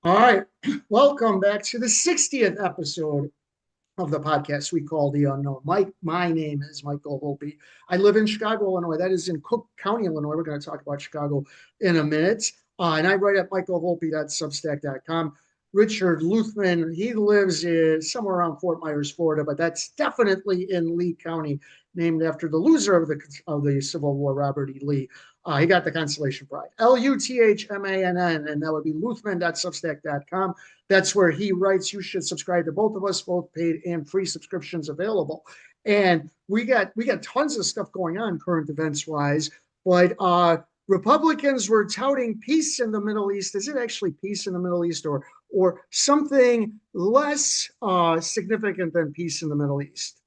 All right. Welcome back to the 60th episode of the podcast we call The Unknown. My name is Michael Volpe. I live in Chicago, Illinois. That is in Cook County, Illinois. We're going to talk about Chicago in a minute. And I write at michaelvolpe.substack.com. Richard Luthman, he lives somewhere around Fort Myers, Florida, but that's definitely in Lee County, named after the loser of the Civil War, Robert E. Lee. He got the Constellation Prize. Luthmann, and that would be luthman.substack.com. That's where he writes. You should subscribe to both of us, both paid and free subscriptions available. And we got tons of stuff going on current events wise, but Republicans were touting peace in the Middle East. Is it actually peace in the Middle East, or something less significant than peace in the Middle East?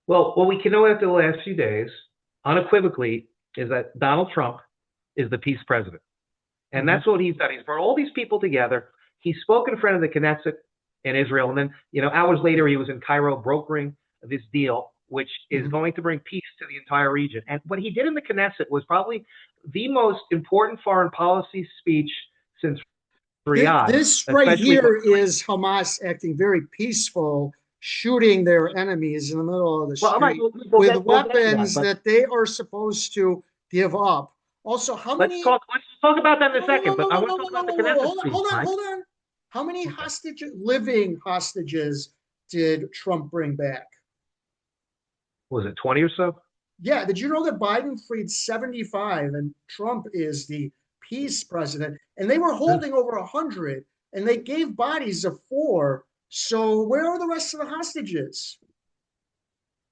Well, what we can know after the last few days, unequivocally, is that Donald Trump is the peace president. And that's what he's done. He's brought all these people together. He spoke in front of the Knesset in Israel. And then, hours later, he was in Cairo brokering this deal, which is going to bring peace to the entire region. And what he did in the Knesset was probably the most important foreign policy speech since Riyadh. This right here is Hamas acting very peaceful, shooting their enemies in the middle of the street with weapons that they are supposed to give up. Also, how many? Let's talk about that in a second. But I want to talk about the Knesset speech. Hold on. How many living hostages did Trump bring back? Was it 20 or so? Yeah. Did you know that Biden freed 75 and Trump is the peace president? And they were holding over 100 and they gave bodies of 4. So where are the rest of the hostages?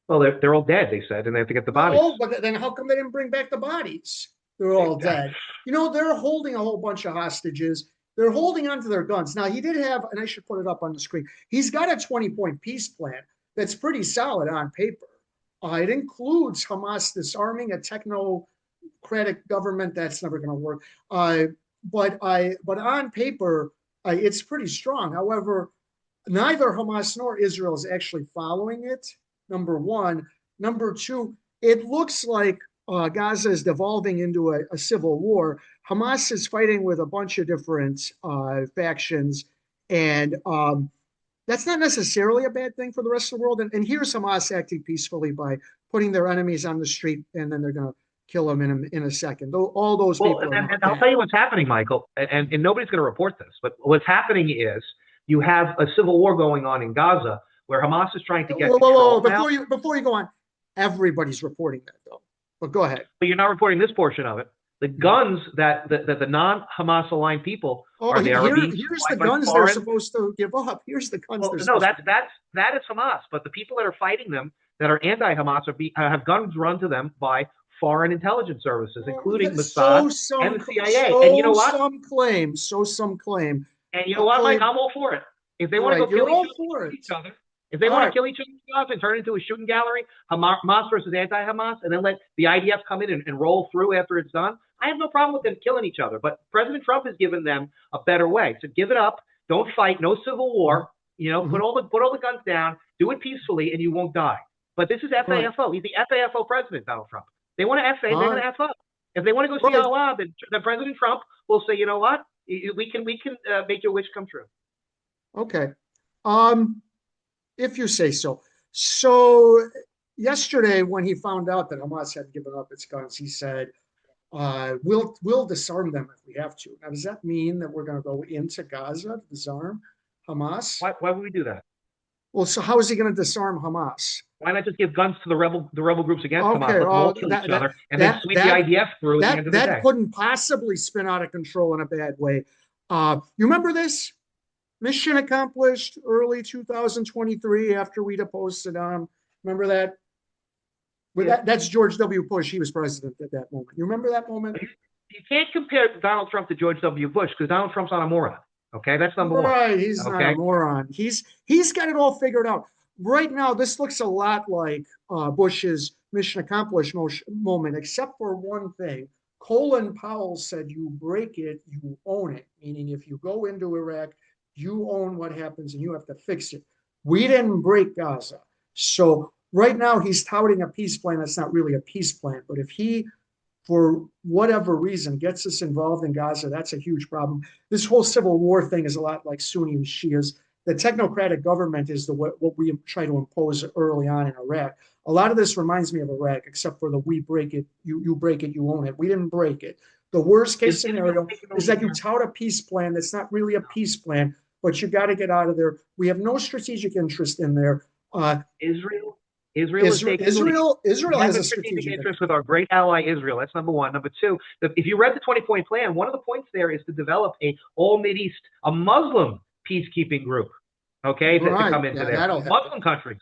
Well, they're all dead, they said, and they have to get the bodies. Oh, but then how come they didn't bring back the bodies? They're all dead. They're holding a whole bunch of hostages. They're holding onto their guns. Now, he did have, and I should put it up on the screen, he's got a 20-point peace plan that's pretty solid on paper. It includes Hamas disarming a technocratic government. That's never going to work. But on paper, it's pretty strong. However, neither Hamas nor Israel is actually following it, number one. Number two, it looks like Gaza is devolving into a civil war. Hamas is fighting with a bunch of different factions, and that's not necessarily a bad thing for the rest of the world. And here's Hamas acting peacefully by putting their enemies on the street, and then they're going to kill them in a second. All those people. And I'll tell you what's happening, Michael, and nobody's going to report this, but what's happening is you have a civil war going on in Gaza where Hamas is trying to get control. Before you go on, everybody's reporting that, though. But go ahead. But you're not reporting this portion of it. The guns that the non-Hamas aligned people are there. Here's the guns they're supposed to give up. Here's the guns. That is Hamas. But the people that are fighting them, that are anti-Hamas, have guns run to them by foreign intelligence services, including Mossad and the CIA. And you know what? Some claim. And you know what, Mike? I'm all for it. If they want to go kill each other, if they want to kill each other and turn it into a shooting gallery, Hamas versus anti-Hamas, and then let the IDF come in and roll through after it's done, I have no problem with them killing each other. But President Trump has given them a better way. So give it up. Don't fight. No civil war. Put all the guns down. Do it peacefully, and you won't die. But this is FAFO. He's the FAFO president, Donald Trump. They want to FA. They're going to F up. If they want to go see Allah, then President Trump will say, you know what? We can make your wish come true. Okay. If you say so. So yesterday, when he found out that Hamas had given up its guns, he said, we'll disarm them if we have to. Now, does that mean that we're going to go into Gaza to disarm Hamas? Why would we do that? Well, so how is he going to disarm Hamas? Why not just give guns to the rebel groups against Hamas? Kill each other, and then sweep the IDF through at the end of the day. That couldn't possibly spin out of control in a bad way. You remember this? Mission accomplished early 2023 after we deposed Saddam. Remember that? That's George W. Bush. He was president at that moment. You remember that moment? You can't compare Donald Trump to George W. Bush because Donald Trump's not a moron. Okay, that's number one. Right, he's not a moron. He's got it all figured out. Right now, this looks a lot like Bush's mission accomplished moment, except for one thing. Colin Powell said, you break it, you own it. Meaning if you go into Iraq, you own what happens and you have to fix it. We didn't break Gaza. So right now he's touting a peace plan. That's not really a peace plan. But if he for whatever reason, gets us involved in Gaza, that's a huge problem. This whole civil war thing is a lot like Sunni and Shias. The technocratic government is what we try to impose early on in Iraq. A lot of this reminds me of Iraq, except for the we break it, you break it, you own it. We didn't break it. The worst case scenario is that you tout a peace plan that's not really a peace plan, but you got to get out of there. We have no strategic interest in there. Israel is taking Israel has a strategic interest with our great ally Israel. That's number one. Number two, if you read the 20-point plan, one of the points there is to develop a Muslim peacekeeping group, okay, to come into there. Muslim countries.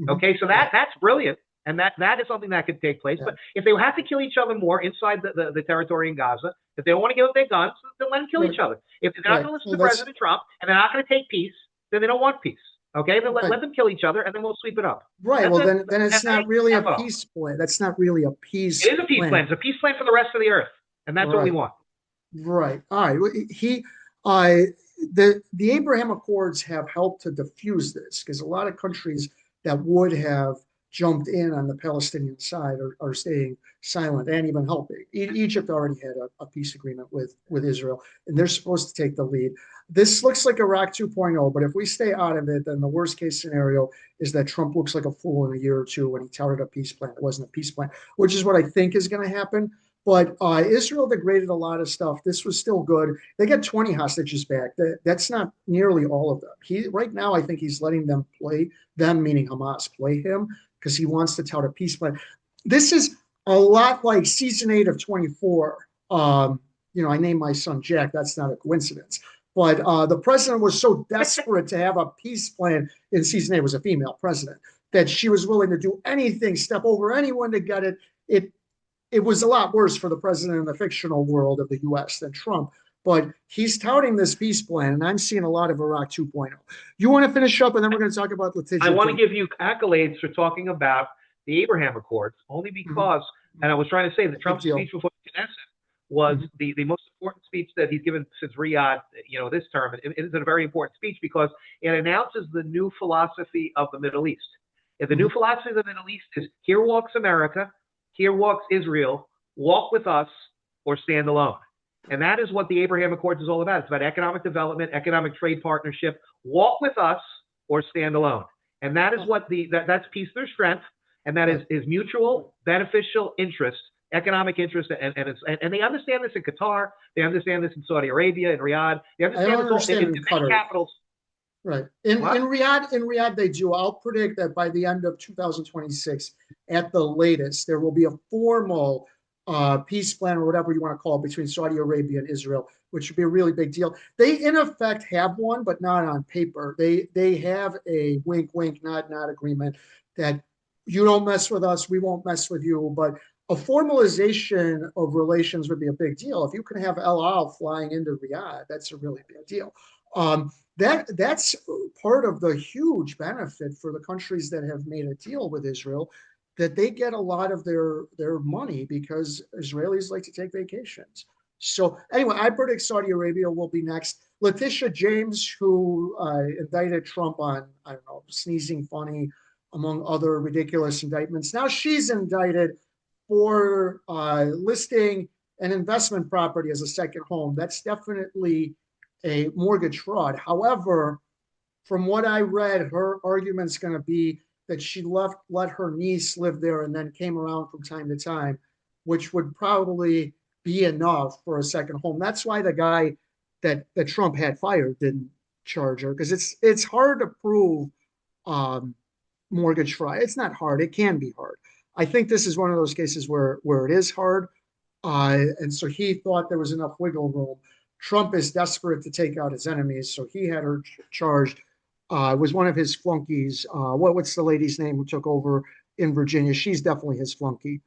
Okay, so that's brilliant. And that is something that could take place. Yeah. But if they have to kill each other more inside the territory in Gaza, if they don't want to give up their guns, then let them kill each other. If they're not going to listen to President Trump and they're not going to take peace, then they don't want peace. Okay, then let them kill each other, and then we'll sweep it up. Right. Then it's not really a peace plan. That's not really a peace. It is a peace plan. It's a peace plan for the rest of the earth, and that's what we want. Right. All right. The Abraham Accords have helped to diffuse this, because a lot of countries that would have jumped in on the Palestinian side are staying silent and even helping. Egypt already had a peace agreement with Israel, and they're supposed to take the lead. This looks like Iraq 2.0, but if we stay out of it, then the worst case scenario is that Trump looks like a fool in a year or two when he touted a peace plan. It wasn't a peace plan, which is what I think is going to happen. But Israel degraded a lot of stuff. This was still good. They got 20 hostages back. That's not nearly all of them. Right now, I think he's letting them play them, meaning Hamas, play him, because he wants to tout a peace plan. This is a lot like season 8 of 24. I named my son Jack. That's not a coincidence. But the president was so desperate to have a peace plan in season 8, was a female president, that she was willing to do anything, step over anyone to get it. It was a lot worse for the president in the fictional world of the U.S. than Trump. But he's touting this peace plan, and I'm seeing a lot of Iraq 2.0. You want to finish up, and then we're going to talk about Letitia. I want to give you accolades for talking about the Abraham Accords, only because, and I was trying to say, the Trump speech before the Knesset was the most important speech that he's given since Riyadh, this term. It is a very important speech because it announces the new philosophy of the Middle East. If the new philosophy of the Middle East is, here walks America, here walks Israel, walk with us or stand alone. And that is what the Abraham Accords is all about. It's about economic development, economic trade partnership, walk with us or stand alone. And that is what that's peace through strength. And that is mutual beneficial interest, economic interest. And they understand this in Qatar. They understand this in Saudi Arabia, in Riyadh. They understand this in many capitals. Right. In Riyadh, they do. I'll predict that by the end of 2026, at the latest, there will be a formal peace plan or whatever you want to call it between Saudi Arabia and Israel, which would be a really big deal. They, in effect, have one, but not on paper. They have a wink, wink, nod, nod agreement that you don't mess with us, we won't mess with you. But a formalization of relations would be a big deal. If you can have El Al flying into Riyadh, that's a really big deal. That's part of the huge benefit for the countries that have made a deal with Israel, that they get a lot of their money because Israelis like to take vacations. So anyway, I predict Saudi Arabia will be next. Letitia James, who indicted Trump on, sneezing funny, among other ridiculous indictments. Now she's indicted for listing an investment property as a second home. That's definitely a mortgage fraud. However, from what I read, her argument's going to be that she let her niece live there and then came around from time to time, which would probably be enough for a second home. That's why the guy that Trump had fired didn't charge her, because it's hard to prove mortgage fraud. It's not hard. It can be hard. I think this is one of those cases where it is hard. And so he thought there was enough wiggle room. Trump is desperate to take out his enemies, so he had her charged. Was one of his flunkies. What's the lady's name who took over in Virginia? She's definitely his flunky.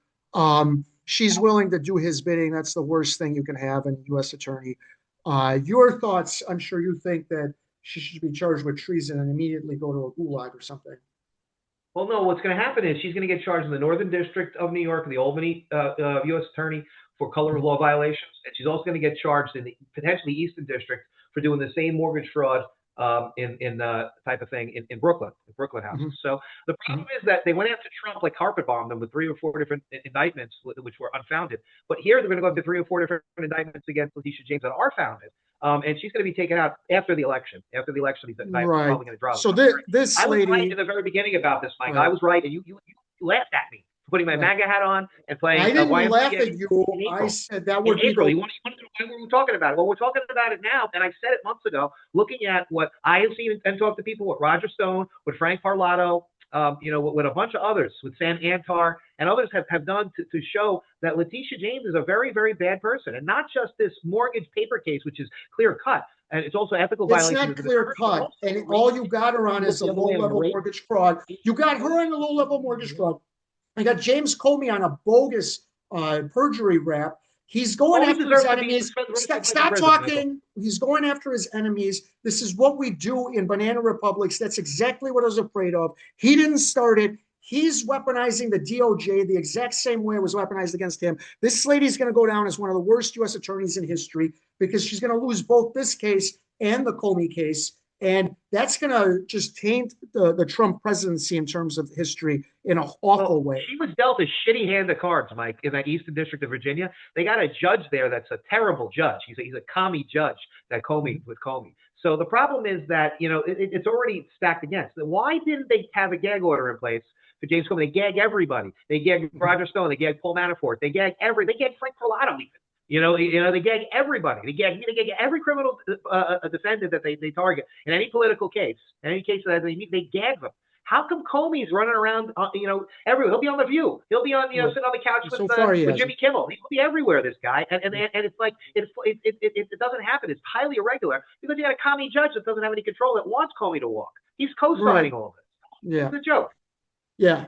She's willing to do his bidding. That's the worst thing you can have in a U.S. attorney. Your thoughts? I'm sure you think that she should be charged with treason and immediately go to a gulag or something. Well, no, what's going to happen is she's going to get charged in the Northern District of New York, the Albany U.S. attorney, for color of law violations. And she's also going to get charged in the potentially Eastern District for doing the same mortgage fraud in type of thing in Brooklyn houses. So the problem is that they went after Trump, like carpet bombed them with 3 or 4 different indictments, which were unfounded. But here they're going to go after 3 or 4 different indictments against Letitia James that are founded. And she's going to be taken out after the election. After the election, he's probably going to drop. So this I was lady, right in the very beginning about this, Mike. I was right, and you laughed at me for putting my MAGA hat on and playing. I didn't laugh at you. I said that would be April. You want to know why we're talking about it? Well, we're talking about it now, and I said it months ago, looking at what I have seen and talked to people, with Roger Stone, with Frank Parlato, with a bunch of others, with Sam Antar, and others have done to show that Letitia James is a very, very bad person, and not just this mortgage paper case, which is clear cut. And it's also ethical violation. It's not clear cut. And all you got her on is a low-level mortgage fraud. You got her on a low-level mortgage fraud. I got James Comey on a bogus perjury rap. He's going after his enemies. Stop talking. He's going after his enemies. This is what we do in banana republics. That's exactly what I was afraid of. He didn't start it. He's weaponizing the DOJ the exact same way it was weaponized against him. This lady's going to go down as one of the worst U.S. attorneys in history because she's going to lose both this case and the Comey case. And that's going to just taint the Trump presidency in terms of history in an awful way. She was dealt a shitty hand of cards, Mike, in that Eastern District of Virginia. They got a judge there that's a terrible judge. He's a commie judge, that Comey with Comey. So the problem is that, it's already stacked against. Why didn't they have a gag order in place for James Comey? They gag everybody. They gag Roger Stone. They gag Paul Manafort. They gag Frank Parlato even. They gag everybody. They gag every criminal defendant that they target in any political case, in any case that they gag them. How come Comey's running around, everywhere? He'll be on The View. He'll be on, sitting on the couch with Jimmy Kimmel. He'll be everywhere, this guy. And it's like, it doesn't happen. It's highly irregular because you got a commie judge that doesn't have any control, that wants Comey to walk. He's co-signing all of this. Yeah. It's a joke. Yeah.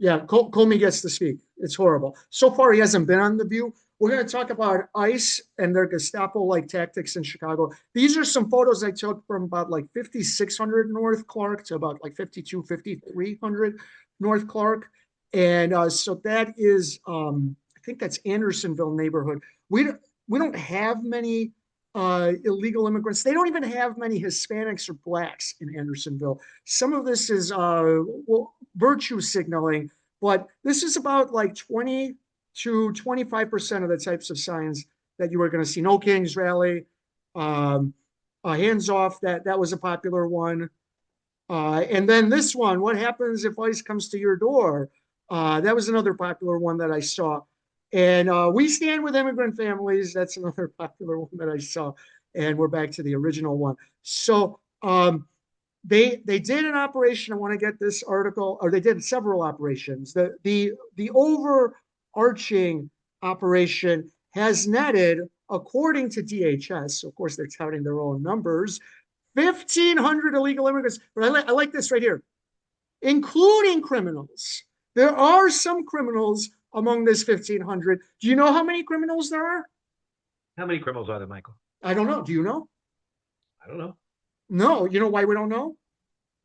Comey gets to speak. It's horrible. So far, he hasn't been on The View. We're going to talk about ICE and their Gestapo-like tactics in Chicago. These are some photos I took from about like 5600 North Clark to about like 5300 North Clark. And so that is, I think that's Andersonville neighborhood. We don't have many illegal immigrants. They don't even have many Hispanics or blacks in Andersonville. Some of this is virtue signaling, but this is about like 20 to 25% of the types of signs that you were going to see. No Kings rally, hands off, that was a popular one. And then this one, what happens if ICE comes to your door? That was another popular one that I saw. And we stand with immigrant families. That's another popular one that I saw. And we're back to the original one. So they did an operation. I want to get this article, or they did several operations. The overarching operation has netted, according to DHS, of course they're touting their own numbers, 1,500 illegal immigrants. But I like this right here, including criminals. There are some criminals among this 1,500. Do you know how many criminals there are? How many criminals are there, Michael? I don't know. Do you know? I don't know. No. You know why we don't know?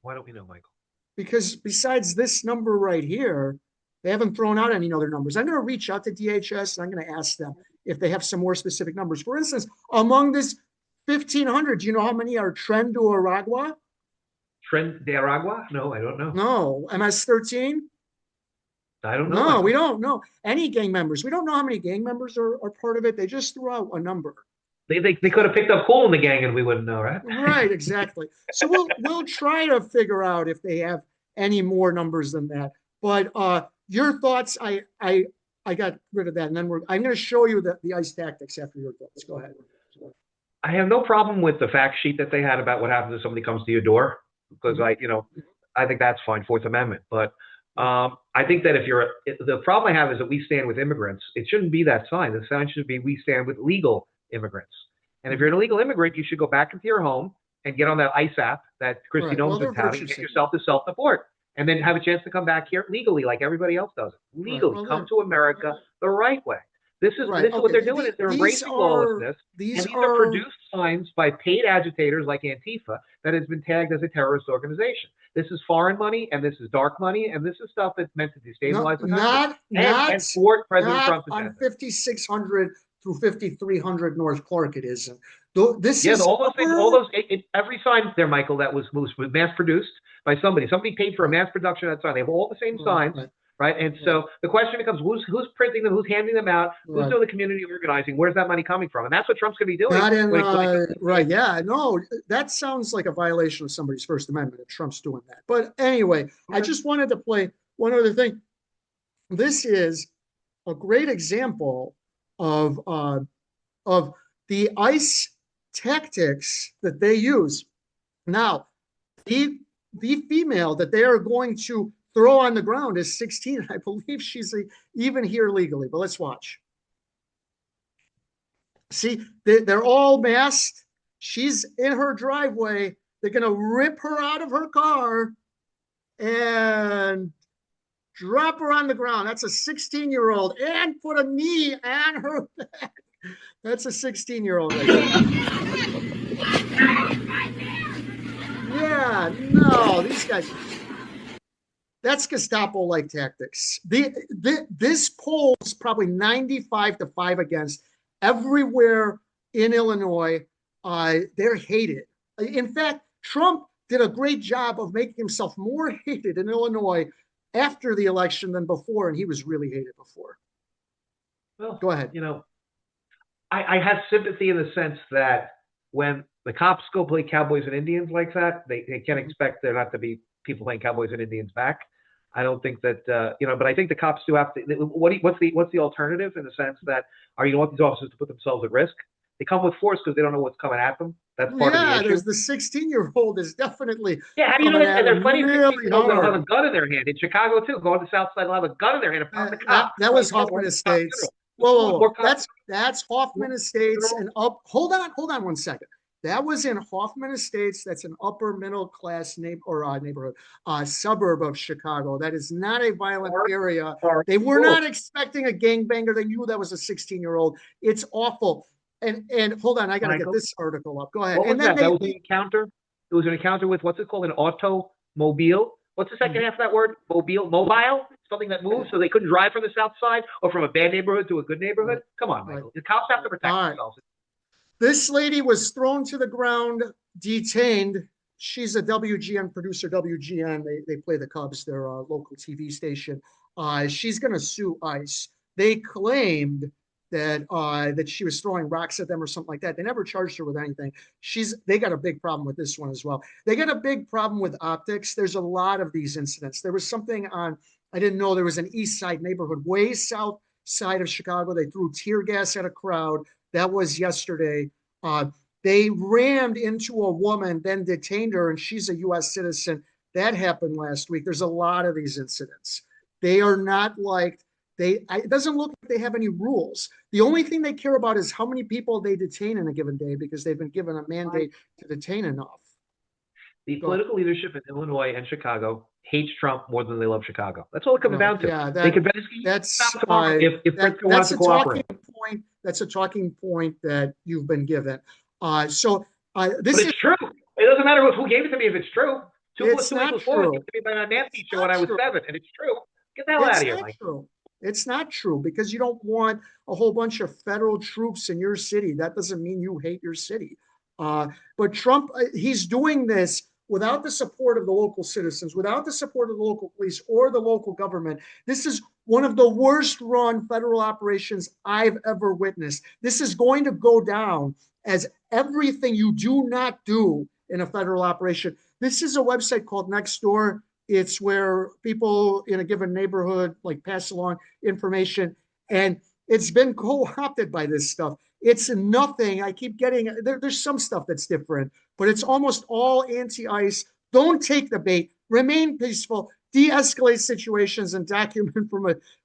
Why don't we know, Michael? Because besides this number right here, they haven't thrown out any other numbers. I'm going to reach out to DHS and I'm going to ask them if they have some more specific numbers. For instance, among this 1,500, do you know how many are Tren de Aragua? Tren de Aragua? No, I don't know. No. MS-13? I don't know. No, we don't know. Any gang members. We don't know how many gang members are part of it. They just threw out a number. They could have picked up Cool in the gang and we wouldn't know, right? Right, exactly. So we'll try to figure out if they have any more numbers than that. But your thoughts, I got rid of that, and then I'm going to show you the ICE tactics after your thoughts. Go ahead. I have no problem with the fact sheet that they had about what happens if somebody comes to your door, because I think that's fine, Fourth Amendment. But I think that the problem I have is that we stand with immigrants. It shouldn't be that sign. The sign should be we stand with legal immigrants. And if you're an illegal immigrant, you should go back into your home and get on that ICE app that Christy Nolan's been touting, get yourself to self-deport, and then have a chance to come back here legally like everybody else does. Legally, come to America the right way. This is what they're doing. Is they're embracing lawlessness. These are produced signs by paid agitators like Antifa that has been tagged as a terrorist organization. This is foreign money, and this is dark money, and this is stuff that's meant to destabilize the country and thwart President Trump's agenda. On 5,600 through 5,300 North Clark it isn't. This is all those things, every sign there, Michael, that was mass produced by somebody. Somebody paid for a mass production of that sign. They have all the same signs, right? And so the question becomes, who's printing them? Who's handing them out? Who's doing the community organizing? Where's that money coming from? And that's what Trump's going to be doing. Not in, right. Yeah. No, that sounds like a violation of somebody's First Amendment if Trump's doing that. But anyway, I just wanted to play one other thing. This is a great example of the ICE tactics that they use. Now, the female that they are going to throw on the ground is 16. I believe she's even here legally, but let's watch. See, they're all masked. She's in her driveway. They're going to rip her out of her car and drop her on the ground. That's a 16-year-old and put a knee on her back. That's a 16-year-old right there. Yeah, no, these guys. That's Gestapo-like tactics. This poll is probably 95-5 against. Everywhere in Illinois, they're hated. In fact, Trump did a great job of making himself more hated in Illinois after the election than before, and he was really hated before. Well, go ahead. I have sympathy in the sense that when the cops go play cowboys and Indians like that, they can't expect there not to be people playing cowboys and Indians back. I don't think that but I think the cops do have to. What's the alternative in the sense that you don't want these officers to put themselves at risk? They come with force because they don't know what's coming at them. That's part of the issue. There's the 16-year-old is definitely. Yeah, how do you know that? And there's plenty of 16-year-olds that'll have a gun in their hand. In Chicago too, going to the South Side, they'll have a gun in their hand and pop the cop. That was Hoffman Estates. Whoa. That's Hoffman Estates and up. Hold on 1 second. That was in Hoffman Estates. That's an upper middle class neighborhood, suburb of Chicago. That is not a violent area. They were not expecting a gangbanger. They knew that was a 16-year-old. It's awful. And hold on, I got to get this article up. Go ahead. What was that? That was an encounter. It was an encounter with what's it called? An automobile. What's the second half of that word? Mobile. Something that moves, so they couldn't drive from the South Side or from a bad neighborhood to a good neighborhood. Come on, Michael. The cops have to protect themselves. This lady was thrown to the ground, detained. She's a WGN producer. WGN, they play the Cubs, their local TV station. She's going to sue ICE. They claimed that she was throwing rocks at them or something like that. They never charged her with anything. They got a big problem with this one as well. They got a big problem with optics. There's a lot of these incidents. There was something I didn't know, there was an East Side neighborhood, way south side of Chicago. They threw tear gas at a crowd. That was yesterday. They rammed into a woman, then detained her, and she's a U.S. citizen. That happened last week. There's a lot of these incidents. They are not liked. It doesn't look like they have any rules. The only thing they care about is how many people they detain in a given day because they've been given a mandate to detain enough. The political leadership in Illinois and Chicago hates Trump more than they love Chicago. That's all it comes down to. Yeah, they could that's if Pritzker wants to cooperate. That's a talking point that you've been given. But it's true. It doesn't matter who gave it to me if it's true. 2 + 2 = 4. It gave it to me by a math teacher when I was 7, and it's true. Get the hell out of here, Mike. It's not true because you don't want a whole bunch of federal troops in your city. That doesn't mean you hate your city. But Trump, he's doing this without the support of the local citizens, without the support of the local police or the local government. This is one of the worst run federal operations I've ever witnessed. This is going to go down as everything you do not do in a federal operation. This is a website called Nextdoor. It's where people in a given neighborhood like pass along information, and it's been co-opted by this stuff. It's nothing. I keep getting there's some stuff that's different, but it's almost all anti-ICE. Don't take the bait. Remain peaceful. De-escalate situations and document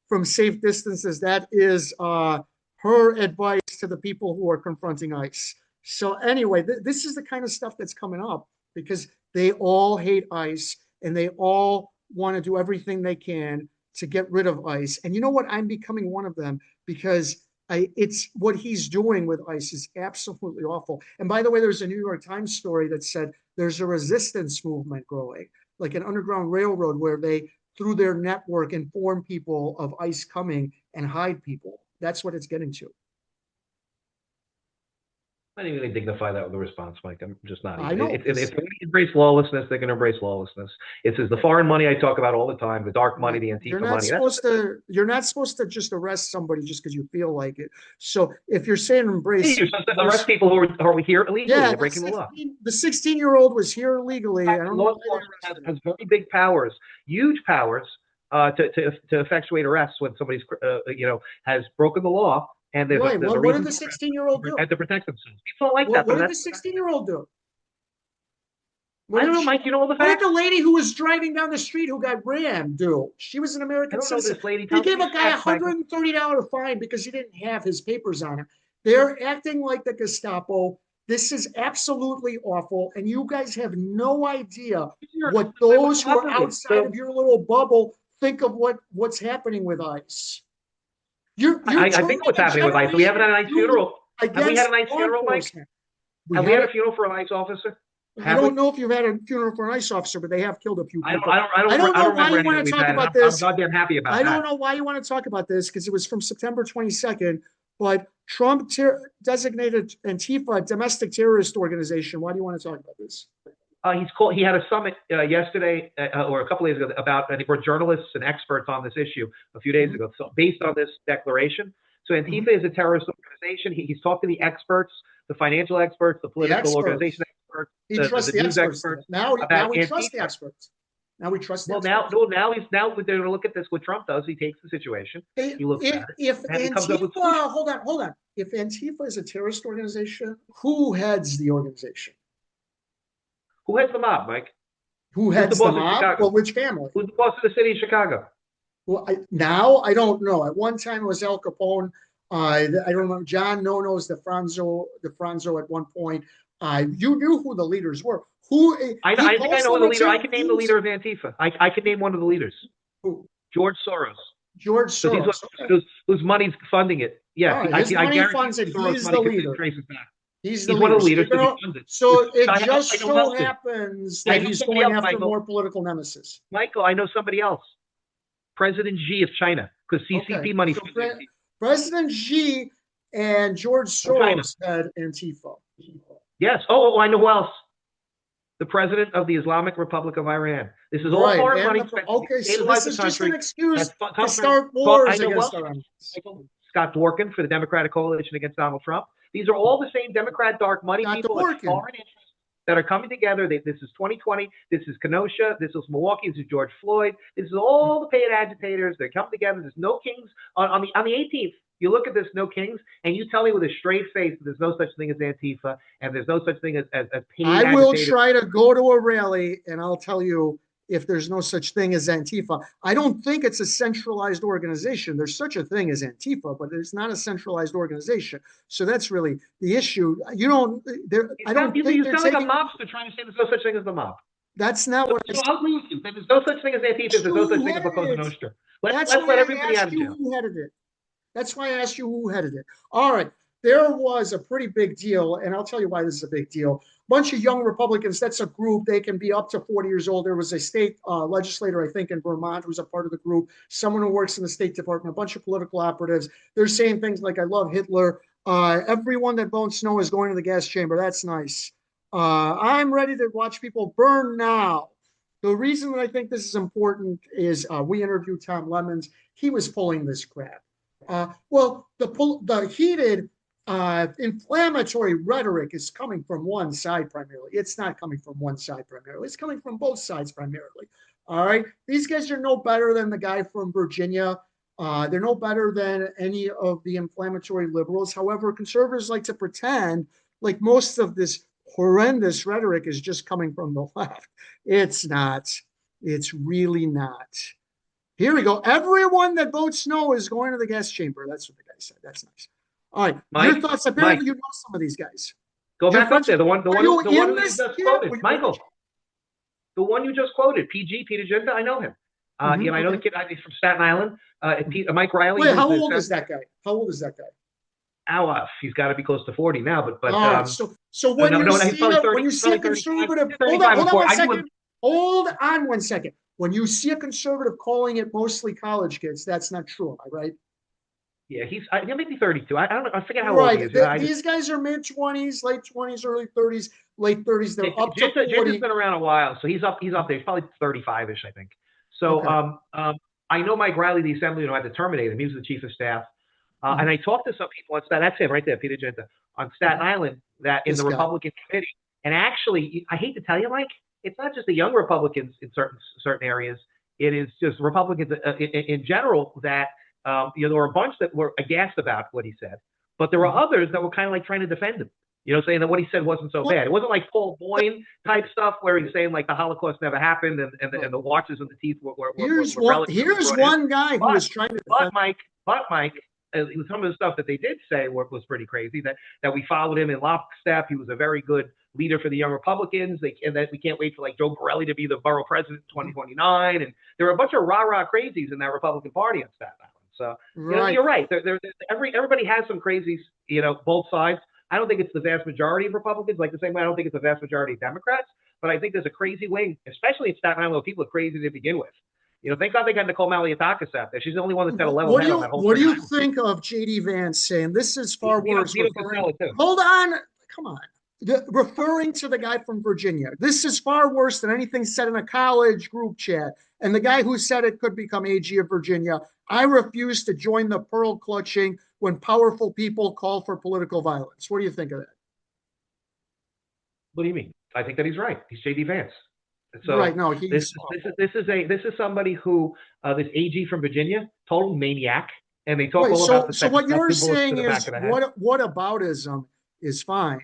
from safe distances. That is her advice to the people who are confronting ICE. So anyway, this is the kind of stuff that's coming up because they all hate ICE and they all want to do everything they can to get rid of ICE. And you know what? I'm becoming one of them because it's what he's doing with ICE is absolutely awful. And by the way, there's a New York Times story that said there's a resistance movement growing, like an underground railroad where they, through their network, inform people of ICE coming and hide people. That's what it's getting to. I'm not even going to dignify that with a response, Mike. I'm just not. I know. If they embrace lawlessness, they're going to embrace lawlessness. It's the foreign money I talk about all the time, the dark money, the Antifa money. You're not supposed to just arrest somebody just because you feel like it. So if you're saying embrace, you're supposed to arrest people who are here illegally. Yeah, they're breaking the law. The 16-year-old was here illegally. I don't know. Has very big powers, huge powers, to effectuate arrests when somebody's has broken the law. And right. Well, what did the 16-year-old do? And to protect themselves. People don't like that. What did the 16-year-old do? I don't know, Mike. You know all the facts? What did the lady who was driving down the street who got rammed do? She was an American citizen. This lady. They gave a guy a $130 fine because he didn't have his papers on him. They're acting like the Gestapo. This is absolutely awful, and you guys have no idea what those who are outside of your little bubble think of what's happening with ICE. I think what's happening with ICE. We haven't had an ICE funeral. Have we had an ICE funeral, Mike? Have we had a funeral for an ICE officer? I don't know if you've had a funeral for an ICE officer, but they have killed a few people. I don't know why you want to talk about this. I'm goddamn happy about that. I don't know why you want to talk about this because it was from September 22nd, but Trump designated Antifa a domestic terrorist organization. Why do you want to talk about this? He had a summit yesterday or a couple days ago about, I think, we're journalists and experts on this issue a few days ago. So based on this declaration, so Antifa is a terrorist organization. He's talked to the experts, the financial experts, the political organization experts. He trusts the experts. Now we trust the experts. Now we trust the experts. Now they're going to look at this. What Trump does, he takes the situation, he looks at it. If Antifa, hold on. If Antifa is a terrorist organization, who heads the organization? Who heads the mob, Mike? Who heads the mob? Well, which family? Who's the boss of the city of Chicago? Well, now I don't know. At one time it was Al Capone. I don't remember. John Nono's the Franzo at one point. You knew who the leaders were. I think I know the leader. I can name the leader of Antifa. I can name one of the leaders. Who? George Soros. George Soros. Whose money's funding it. Yeah, I guarantee funds it. He's the leader. He's one of the leaders. So it just so happens that he's going after more political nemesis. Michael, I know somebody else. President Xi of China, because CCP money. President Xi and George Soros had Antifa. Yes. Oh, I know who else. The president of the Islamic Republic of Iran. This is all foreign money. Okay, so this is just an excuse to start wars against Iran. Scott Dworkin for the Democratic Coalition against Donald Trump. These are all the same Democrat dark money people with foreign interests that are coming together. This is 2020. This is Kenosha. This is Milwaukee. This is George Floyd. This is all the paid agitators. They come together. There's no kings on the 18th. You look at this, no kings, and you tell me with a straight face that there's no such thing as Antifa and there's no such thing as paid agitators. I will try to go to a rally and I'll tell you if there's no such thing as Antifa. I don't think it's a centralized organization. There's such a thing as Antifa, but it's not a centralized organization. So that's really the issue. You don't. I don't think you sound like a mobster trying to say there's no such thing as the mob. That's not what. So I'll agree with you. There's no such thing as Antifa. There's no such thing as La Cosa Nostra. Let's let everybody out of jail. Who headed it? That's why I asked you who headed it. All right. There was a pretty big deal, and I'll tell you why this is a big deal. Bunch of young Republicans, that's a group, they can be up to 40 years old. There was a state legislator, I think, in Vermont who's a part of the group, someone who works in the State Department, a bunch of political operatives. They're saying things like, I love Hitler. Everyone that votes no is going to the gas chamber. That's nice. I'm ready to watch people burn now. The reason that I think this is important is we interviewed Tom Lemons. He was pulling this crap. Well, the heated inflammatory rhetoric is coming from one side primarily. It's not coming from one side primarily. It's coming from both sides primarily. All right. These guys are no better than the guy from Virginia. They're no better than any of the inflammatory liberals. However, conservatives like to pretend like most of this horrendous rhetoric is just coming from the left. It's not. It's really not. Here we go. Everyone that votes no is going to the gas chamber. That's what the guy said. That's nice. All right. Mike, your thoughts. Apparently, you know some of these guys. Go back up there. The one you just quoted, Michael. The one you just quoted, PG, Peter Jinda. I know him. I know the kid. He's from Staten Island. Mike Riley. Wait, how old is that guy? How old is that guy? He's got to be close to 40 now. But so when you see a conservative, hold on 1 second. When you see a conservative calling it mostly college kids, that's not true. Am I right? Yeah, he might be 32. I don't know. I forget how old he Right. is. You know, I just These guys are mid 20s, late 20s, early 30s, late 30s. They're up to Jinta's 40. been around a while, so he's up. He's up there. He's probably 35ish, I think. So Okay. I know Mike Riley, the assemblyman, who had to terminate him. He was the chief of staff, and I Mhm. talked to some people on Staten. That's him right there, Peter Jinta, on Staten Island. That in This the guy. Republican committee, and actually, I hate to tell you, Mike, it's not just the young Republicans in certain areas. It is just Republicans in general that there were a bunch that were aghast about what he said, but there were Mhm. others that were kind of like trying to defend him. Saying that what he said wasn't so Well, bad. It wasn't like Paul Boyne type stuff where he's saying like the Holocaust never happened and right. the watches and the teeth Here's were one. relics that were Here's brought in. one guy who But was trying to but defend. Mike, some of the stuff that they did say was pretty crazy. That we followed him in lockstep. He was a very good leader for the young Republicans. And that we can't wait for like Joe Borelli to be the borough president in 2029. And there were a bunch of rah-rah crazies in that Republican Party on Staten Island. So Right. you're right. Everybody has some crazies. Both sides. I don't think it's the vast majority of Republicans, like the same way I don't think it's the vast majority of Democrats, but I think there's a crazy wing, especially in Staten Island, where people are crazy to begin with. Thank God they got Nicole Malliotakis out there. She's the only one that's got a level head on that whole What do thing. you think of JD Vance saying this is far worse? Vito Costello, too. Hold on, come on. Referring to the guy from Virginia, this is far worse than anything said in a college group chat. And the guy who said it could become AG of Virginia. I refuse to join the pearl clutching when powerful people call for political violence. What do you think of that? What do you mean? I think that he's right. He's JD Vance. Right. So No, this he's this is somebody who this AG from Virginia, total maniac, and they talk right. all about the So sex what you're two bullets to saying the back is of the head. what aboutism is fine,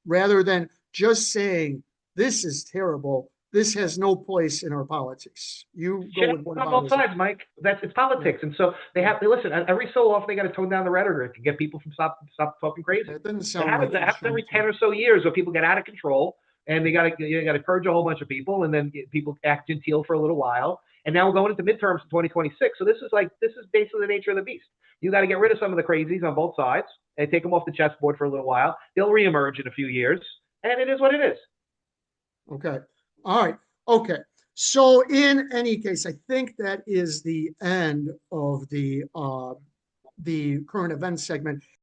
rather than just saying this is terrible. This has no place in our politics. You go Shit with what on both aboutism? sides, Mike. It's Yeah. politics, and so they listen. Every so often, they got to tone down the rhetoric and get people from stop talking crazy. It doesn't It sound happens. like It he's happens trying every to. 10 or so years where people get out of control, and they got to purge a whole bunch of people, and then people act genteel for a little while. And now we're going into midterms in 2026. So this is basically the nature of the beast. You got to get rid of some of the crazies on both sides and take them off the chessboard for a little while. They'll reemerge in a few years, and it is what it is. Okay. All right. Okay. So in any case, I think that is the end of the current events segment.